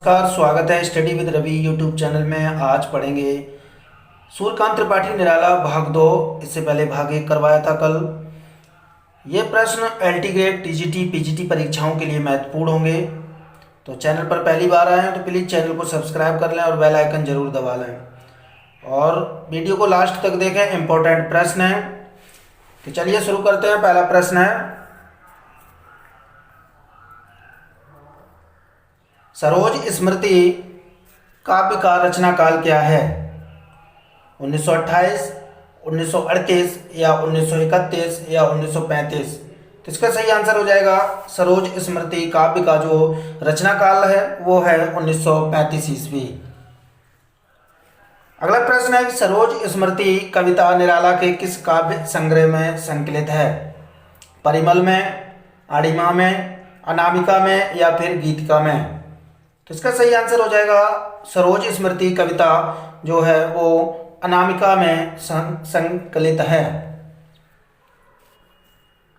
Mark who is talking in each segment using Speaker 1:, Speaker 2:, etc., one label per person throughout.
Speaker 1: नमस्कार, स्वागत है study with Ravi YouTube channel में। आज पढ़ेंगे सूर्यकांत त्रिपाठी निराला भाग 2। इससे पहले भाग 1 करवाया था कल। ये प्रश्न एलटी ग्रेड, टीजीटी, पीजीटी परीक्षाओं के लिए महत्वपूर्ण होंगे। तो चैनल पर पहली बार आए हैं तो प्लीज़ चैनल को सब्सक्राइब कर लें और बेल आइकन जरूर दबा लें और वीडियो को लास्ट तक देखें, इंपॉर्टेंट प्रश्न है। तो चलिए शुरू करते हैं। पहला प्रश्न है, सरोज स्मृति काव्य का रचना काल क्या है? 1928, 1938 या 1931 या 1935? तो इसका सही आंसर हो जाएगा सरोज स्मृति काव्य का जो रचना काल है वो है 1935 ईस्वी। अगला प्रश्न है कि सरोज स्मृति कविता निराला के किस काव्य संग्रह में संकलित है? परिमल में, आड़िमा में, अनामिका में या फिर गीतिका में? तो इसका सही आंसर हो जाएगा सरोज स्मृति कविता जो है वो अनामिका में संकलित है।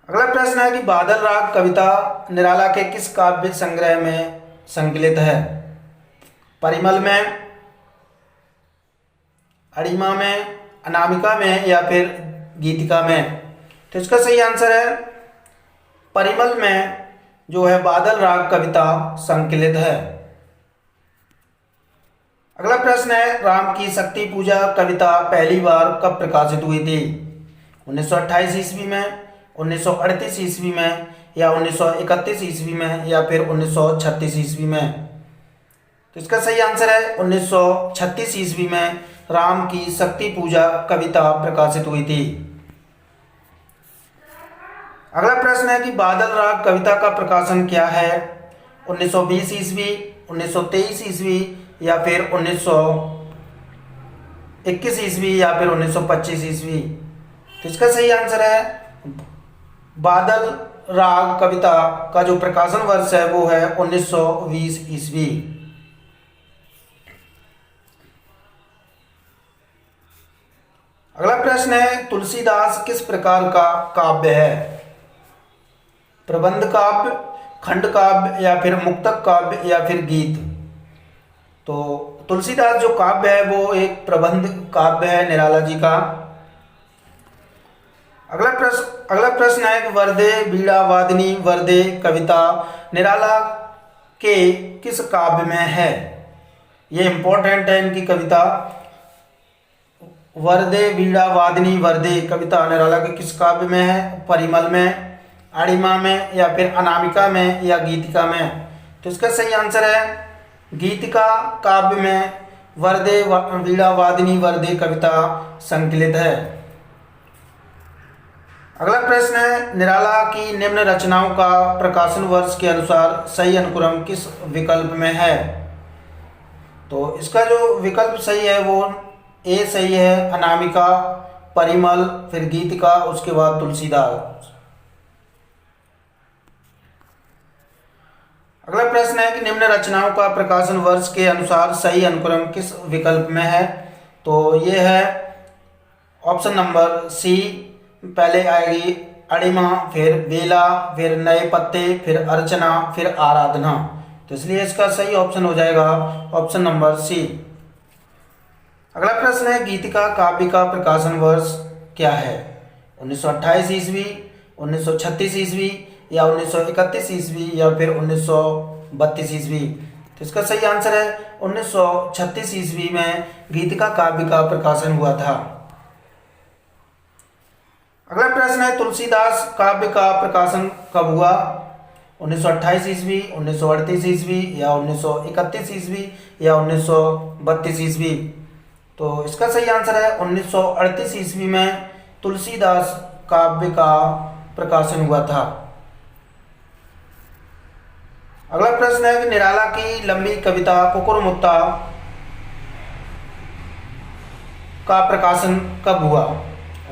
Speaker 1: अगला प्रश्न है कि बादल राग कविता निराला के किस काव्य संग्रह में संकलित है? परिमल में, अड़िमा में, अनामिका में या फिर गीतिका में? तो इसका सही आंसर है परिमल में जो है बादल राग कविता संकलित है। अगला प्रश्न है, राम की शक्ति पूजा कविता पहली बार कब प्रकाशित हुई थी? 1928 ईस्वी में, 1938 ईस्वी में या 1931 ईस्वी में या फिर 1936 ईस्वी में? तो इसका सही आंसर है 1936 ईस्वी में राम की शक्ति पूजा कविता प्रकाशित हुई थी। अगला प्रश्न है कि बादल राग कविता का प्रकाशन क्या है? 1920 ईस्वी, 1923 ईस्वी या फिर 1921 ईस्वी या फिर 1925 ईस्वी? तो इसका सही आंसर है बादल राग कविता का जो प्रकाशन वर्ष है वो है 1920 ईस्वी। अगला प्रश्न है, तुलसीदास किस प्रकार का काव्य है? प्रबंध काव्य, खंड काव्य या फिर मुक्तक काव्य या फिर गीत? तो तुलसीदास जो काव्य है वो एक प्रबंध काव्य है निराला जी का। अगला प्रश्न है कि वरदे बीड़ा वादिनी वरदे कविता निराला के किस काव्य में है? ये इंपॉर्टेंट है इनकी कविता। वरदे बीड़ा वादिनी वरदे कविता निराला के किस काव्य में है? परिमल में, आड़िमा में या फिर अनामिका में या गीतिका में? तो इसका सही आंसर है गीतिका काव्य में वरदे वीणा वादिनी वरदे कविता संकलित है। अगला प्रश्न है, निराला की निम्न रचनाओं का प्रकाशन वर्ष के अनुसार सही अनुक्रम किस विकल्प में है? तो इसका जो विकल्प सही है वो ए सही है, अनामिका, परिमल, फिर गीतिका, उसके बाद तुलसीदास। अगला प्रश्न है कि निम्न रचनाओं का प्रकाशन वर्ष के अनुसार सही अनुक्रम किस विकल्प में है? तो ये है ऑप्शन नंबर सी। पहले आएगी अड़िमा, फिर बेला, फिर नए पत्ते, फिर अर्चना, फिर आराधना। तो इसलिए इसका सही ऑप्शन हो जाएगा ऑप्शन नंबर सी। अगला प्रश्न है, गीतिका काव्य का प्रकाशन वर्ष क्या है? 1928 ईस्वी, 1936 ईस्वी या 1931 ईस्वी या फिर 1932 ईस्वी? तो इसका सही आंसर है 1936 ईस्वी में गीतिका काव्य का प्रकाशन हुआ था। अगला प्रश्न है, तुलसीदास काव्य का प्रकाशन कब हुआ? 1928 ईस्वी, 1938 ईस्वी या 1931 ईस्वी या 1932 ईस्वी? तो इसका सही आंसर है 1938 ईस्वी में तुलसीदास काव्य का प्रकाशन हुआ था। अगला प्रश्न है कि निराला की लंबी कविता कुकुरमुत्ता का प्रकाशन कब हुआ?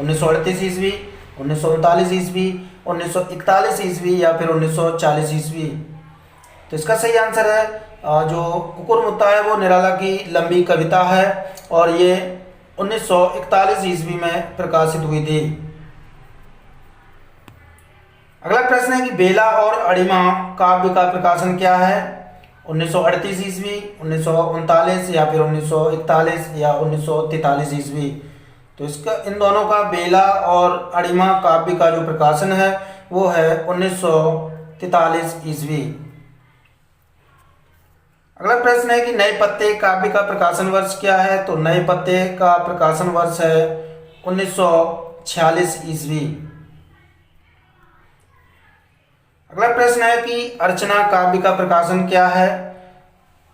Speaker 1: 1938 ईस्वी, 1939 ईस्वी, 1941 ईस्वी या फिर 1940 ईस्वी? तो इसका सही आंसर है जो कुकुरमुत्ता है वो निराला की लंबी कविता है और ये 1941 ईस्वी में प्रकाशित हुई थी। अगला प्रश्न है कि बेला और अड़िमा काव्य का प्रकाशन क्या है? 1938 ईस्वी, 1939 या फिर 1941 या 1943 ईस्वी। तो इसका इन दोनों का बेला और अड़िमा काव्य का जो प्रकाशन है वो है 1943 ईस्वी। अगला प्रश्न है कि नए पत्ते काव्य का प्रकाशन वर्ष क्या है। तो नए पत्ते का प्रकाशन वर्ष है 1946 ईस्वी। अगला प्रश्न है कि अर्चना काव्य का प्रकाशन क्या है।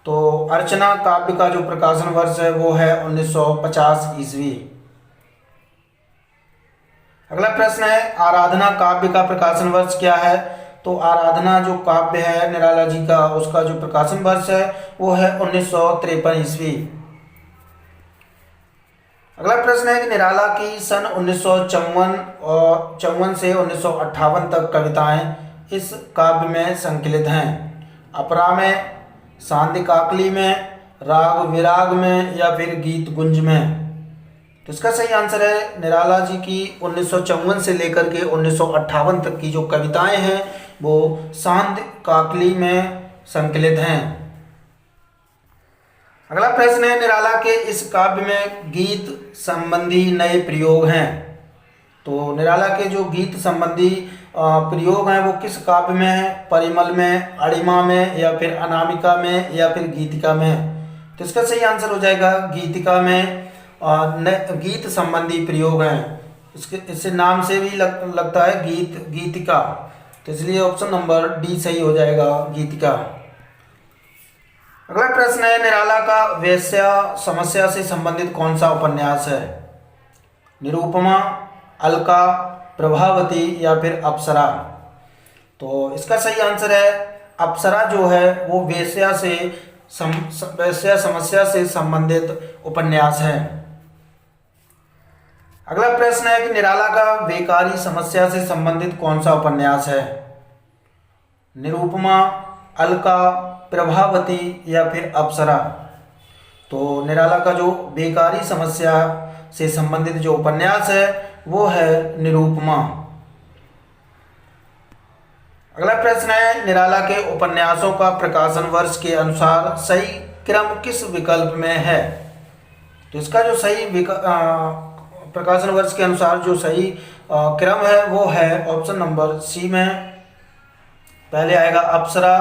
Speaker 1: तो अर्चना काव्य का जो प्रकाशन वर्ष है वो है 1950 ईस्वी। अगला प्रश्न है आराधना काव्य का प्रकाशन वर्ष क्या है। तो आराधना जो काव्य है निराला जी का, उसका जो प्रकाशन वर्ष है वो है 1953 ईस्वी। अगला प्रश्न है कि निराला की सन 1954 से 1958 तक कविताएं इस काव्य में संकलित हैं। अपरा में, सांध्य काकली में, राग विराग में या फिर गीत गुंज में। तो इसका सही आंसर है निराला जी की 1954 से लेकर के 1958 तक की जो कविताएं हैं वो सांध्य काकली में संकलित हैं। अगला प्रश्न है निराला के इस काव्य में गीत संबंधी नए प्रयोग हैं। तो निराला के जो गीत संबंधी प्रयोग हैं वो किस काव्य में है। परिमल में, अड़िमा में या फिर अनामिका में या फिर गीतिका में। तो इसका सही आंसर हो जाएगा गीतिका में। गीत संबंधी प्रयोग हैं, इससे नाम से भी लगता है गीतिका, तो इसलिए ऑप्शन नंबर डी सही हो जाएगा, गीतिका। अगला प्रश्न है निराला का वेश्या समस्या से संबंधित कौन सा उपन्यास है। निरूपमा, अलका, प्रभावती या फिर अप्सरा। तो इसका सही आंसर है अप्सरा जो है वो वेश्या समस्या से संबंधित उपन्यास है। अगला प्रश्न है कि निराला का बेकारी समस्या से संबंधित कौन सा उपन्यास है। निरूपमा, अलका, प्रभावती या फिर अप्सरा। तो निराला का जो बेकारी समस्या से संबंधित जो उपन्यास है वो है निरूपमा। अगला प्रश्न है निराला के उपन्यासों का प्रकाशन वर्ष के अनुसार सही क्रम किस विकल्प में है। तो इसका जो सही प्रकाशन वर्ष के अनुसार जो सही क्रम है वो है ऑप्शन नंबर सी में। पहले आएगा अप्सरा,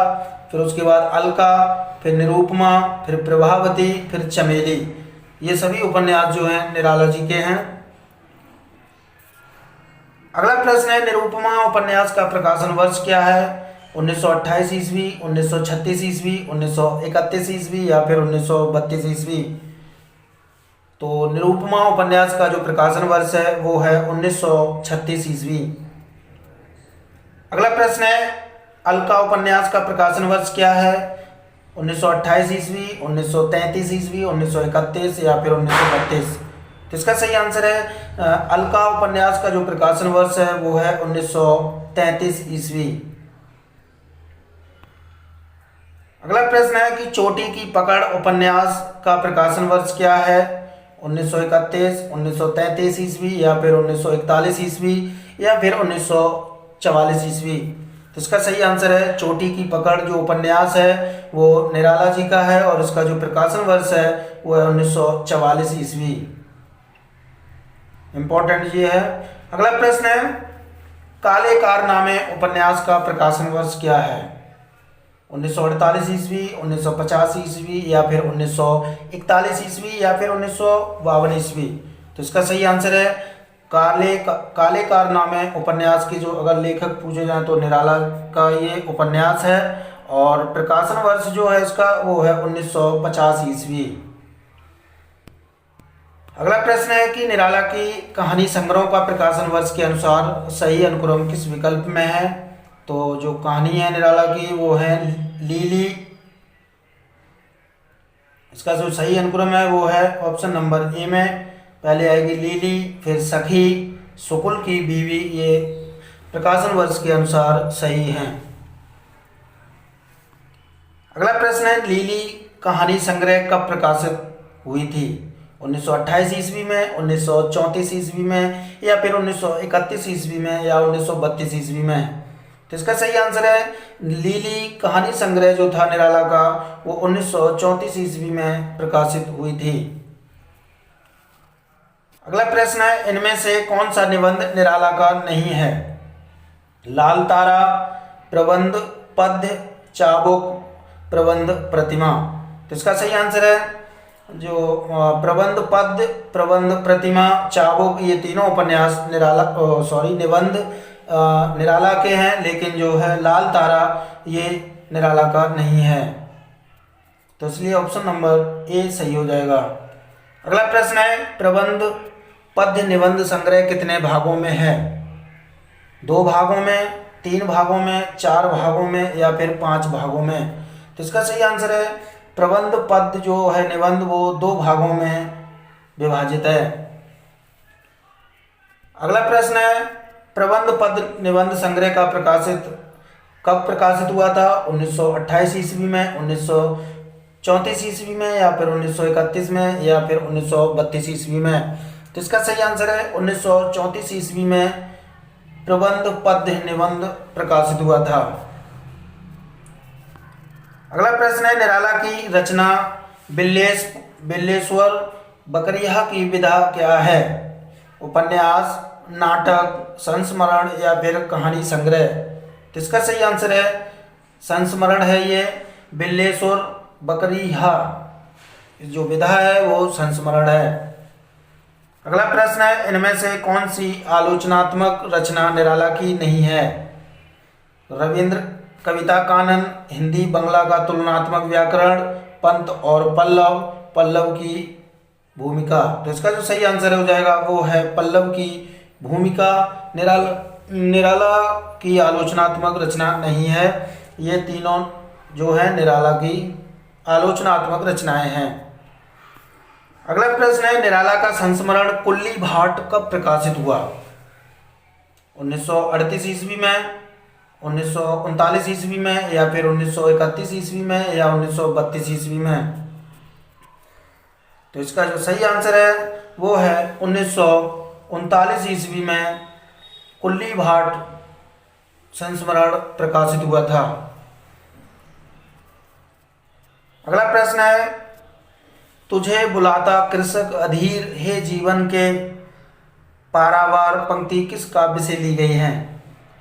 Speaker 1: फिर उसके बाद अलका, फिर निरूपमा, फिर प्रभावती, फिर चमेली। ये सभी उपन्यास जो हैं निराला जी के हैं। अगला प्रश्न है निरूपमा उपन्यास का प्रकाशन वर्ष क्या है। 1928 ईस्वी, 1936 ईस्वी, 1931 ईस्वी या फिर 1932 ईस्वी। तो निरूपमा उपन्यास का जो प्रकाशन वर्ष है वो है 1936 ईस्वी। अगला प्रश्न है अलका उपन्यास का प्रकाशन वर्ष क्या है। 1928 ईस्वी, 1933 ईस्वी, 1931 या फिर 1932। तो इसका सही आंसर है अलका उपन्यास का जो प्रकाशन वर्ष है वो है 1933 ईस्वी। अगला प्रश्न है कि चोटी की पकड़ उपन्यास का प्रकाशन वर्ष क्या है। 1931, 1933 ईस्वी या फिर 1941 ईस्वी या फिर 1944 ईस्वी। तो इसका सही आंसर है चोटी की पकड़ जो उपन्यास है वो निराला जी का है और इसका जो प्रकाशन वर्ष है वो है 1944 ईस्वी। इंपॉर्टेंट ये है। अगला प्रश्न है काले कारनामे उपन्यास का प्रकाशन वर्ष क्या है। 1948 ईस्वी, 1950 ईस्वी या फिर 1941 ईस्वी या फिर 1952 ईस्वी। तो इसका सही आंसर है काले कारनामे उपन्यास की जो अगर लेखक पूछे जाए तो निराला का ये उपन्यास है और प्रकाशन वर्ष जो है इसका वो है 1950 ईस्वी। अगला प्रश्न है कि निराला की कहानी संग्रह का प्रकाशन वर्ष के अनुसार सही अनुक्रम किस विकल्प में है। तो जो कहानी है निराला की वो है लीली। इसका जो सही अनुक्रम है वो है ऑप्शन नंबर ए में। पहले आएगी लीली, फिर सखी, सुकुल की बीवी। ये प्रकाशन वर्ष के अनुसार सही हैं। अगला प्रश्न है लीली कहानी संग्रह कब प्रकाशित हुई थी। 1928 ईस्वी में, 1934 ईस्वी में या फिर 1931 ईस्वी में या 1932 ईस्वी में। तो इसका सही आंसर है लीली कहानी संग्रह जो था निराला का वो 1934 ईस्वी में प्रकाशित हुई थी। अगला प्रश्न है इनमें से कौन सा निबंध निराला का नहीं है? लाल तारा, प्रबंध पद्य, चाबुक, प्रबंध प्रतिमा। तो इसका सही आंसर है जो प्रबंध पद्य, प्रबंध प्रतिमा, चाबुक, ये तीनों उपन्यास निबंध निराला के हैं, लेकिन जो है लाल तारा ये निराला का नहीं है। तो इसलिए ऑप्शन नंबर ए सही हो जाएगा। अगला प्रश्न है प्रबंध पद्य निबंध संग्रह कितने भागों में है? 2 भागों में, 3 भागों में, 4 भागों में या फिर 5 भागों में? तो इसका सही आंसर है प्रबंध पद्य जो है निबंध वो 2 भागों में विभाजित है। अगला प्रश्न है प्रबंध पद्य निबंध संग्रह का कब प्रकाशित हुआ था? 1928 ईस्वी में, 1934 ईस्वी में या फिर 1931 में या फिर 1932 ईस्वी में? तो इसका सही आंसर है 1934 ईस्वी में प्रबंध पद्य निबंध प्रकाशित हुआ था। अगला प्रश्न है निराला की रचना बिल्लेश्वर बकरिया की विधा क्या है? उपन्यास, नाटक, संस्मरण या फिर कहानी संग्रह? तो इसका सही आंसर है संस्मरण है ये। बिल्लेश्वर बकरिया जो विधा है वो संस्मरण है। अगला प्रश्न है इनमें से कौन सी आलोचनात्मक रचना निराला की नहीं है? रविंद्र कविता कानन, हिंदी बंगला का तुलनात्मक व्याकरण, पंत और पल्लव की भूमिका। तो इसका जो सही आंसर हो जाएगा वो है पल्लव की भूमिका। निराला की आलोचनात्मक रचना नहीं है। ये तीनों जो है निराला की आलोचनात्मक रचनाएं हैं। अगला प्रश्न है निराला का संस्मरण कुल्ली भाट कब प्रकाशित हुआ? 1938 ईस्वी में, 1939 ईस्वी में या फिर 1931 ईस्वी में या 1932 ईस्वी में? तो इसका जो सही आंसर है वो है 1939 ईस्वी में कुल्ली भाट संस्मरण प्रकाशित हुआ था। अगला प्रश्न है तुझे बुलाता कृषक अधीर हे जीवन के पारावार पंक्ति किस काव्य से ली गई है?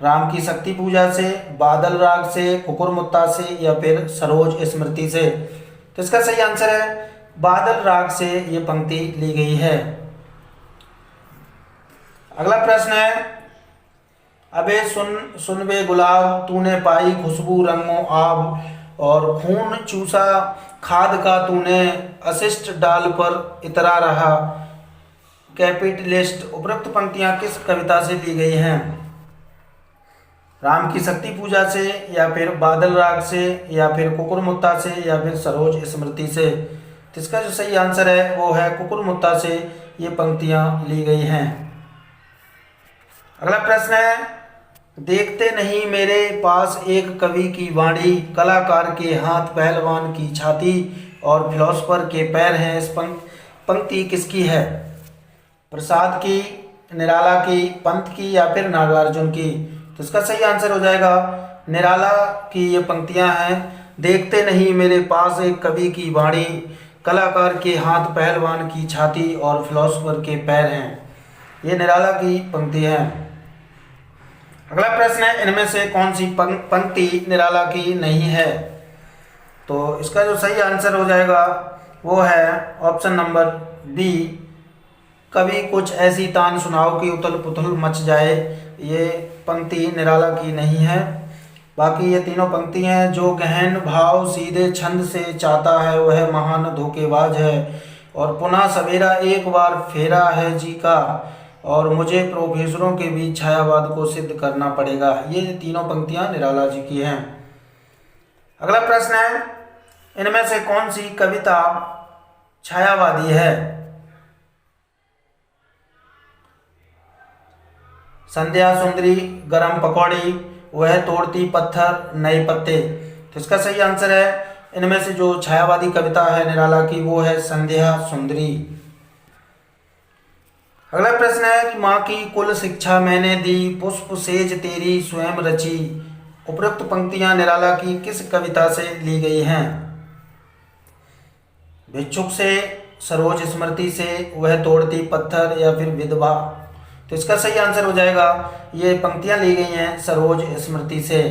Speaker 1: राम की शक्ति पूजा से, बादल राग से, कुकुरमुत्ता से या फिर सरोज स्मृति से? तो इसका सही आंसर है बादल राग से ये पंक्ति ली गई है। अगला प्रश्न है अबे सुन वे गुलाब तूने पाई खुशबू रंगों आब और खून चूसा खाद का तूने अशिष्ट डाल पर इतरा रहा कैपिटलिस्ट। उपरोक्त पंक्तियां किस कविता से ली गई हैं? राम की शक्ति पूजा से या फिर बादल राग से या फिर कुकुरमुत्ता से या फिर सरोज स्मृति से? तो इसका जो सही आंसर है वो है कुकुरमुत्ता से ये पंक्तियां ली गई हैं। अगला प्रश्न है देखते नहीं मेरे पास एक कवि की वाणी, कलाकार के हाथ पहलवान की छाती और फिलोसफर के पैर हैं। इस पंक्ति किसकी है? प्रसाद की, निराला की, पंत की या फिर नागार्जुन की? तो इसका सही आंसर हो जाएगा निराला की ये पंक्तियां हैं। देखते नहीं मेरे पास एक कवि की वाणी, कलाकार के हाथ पहलवान की छाती और फिलोसफर के पैर हैं। ये निराला की पंक्ति है। अगला प्रश्न है इनमें से कौन सी पंक्ति निराला की नहीं है? तो इसका जो सही आंसर हो जाएगा वो है ऑप्शन नंबर बी, कभी कुछ ऐसी तान सुनाओ कि उथल पुथल मच जाए। ये पंक्ति निराला की नहीं है। बाकी ये तीनों पंक्ति हैं। जो गहन भाव सीधे छंद से चाहता है वह महान धोखेबाज है और पुनः सवेरा एक बार फेरा है जी का और मुझे प्रोफेसरों के बीच छायावाद को सिद्ध करना पड़ेगा। ये तीनों पंक्तियां निराला जी की हैं। अगला प्रश्न है इनमें से कौन सी कविता छायावादी है? संध्या सुंदरी, गरम पकौड़ी, वह तोड़ती पत्थर, नए पत्ते? तो इसका सही आंसर है इनमें से जो छायावादी कविता है निराला की वो है संध्या सुंदरी। अगला प्रश्न है कि माँ की कुल शिक्षा मैंने दी, पुष्प सेज तेरी स्वयं रची, उपरोक्त पंक्तियां निराला की किस कविता से ली गई हैं? भिक्षुक से, सरोज स्मृति से, वह तोड़ती पत्थर या फिर विधवा। तो इसका सही आंसर हो जाएगा, ये पंक्तियां ली गई हैं सरोज स्मृति से।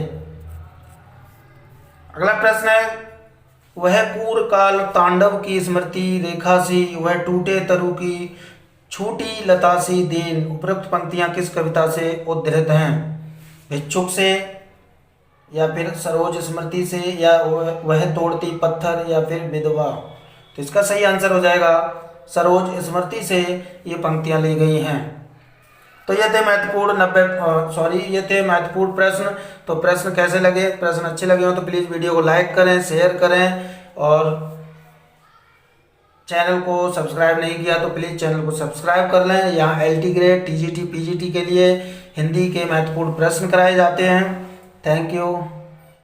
Speaker 1: अगला प्रश्न है, वह पूर्व काल तांडव की स्मृति रेखा सी, वह टूटे तरु की छूटी लता सी दीन। उपरोक्त पंक्तियां किस कविता से उद्धृत हैं? भिक्षुक से, या फिर सरोज स्मृति से, या वह तोड़ती पत्थर, या फिर विधवा। तो इसका सही आंसर हो जाएगा सरोज स्मृति से ये पंक्तियां ली गई हैं। तो ये थे महत्वपूर्ण प्रश्न। तो प्रश्न कैसे लगे? प्रश्न अच्छे लगे हो तो प्लीज़ वीडियो को लाइक करें, शेयर करें, और चैनल को सब्सक्राइब नहीं किया तो प्लीज़ चैनल को सब्सक्राइब कर लें। यहाँ LT ग्रेड, TGT, PGT के लिए हिंदी के महत्वपूर्ण प्रश्न कराए जाते हैं। Thank you.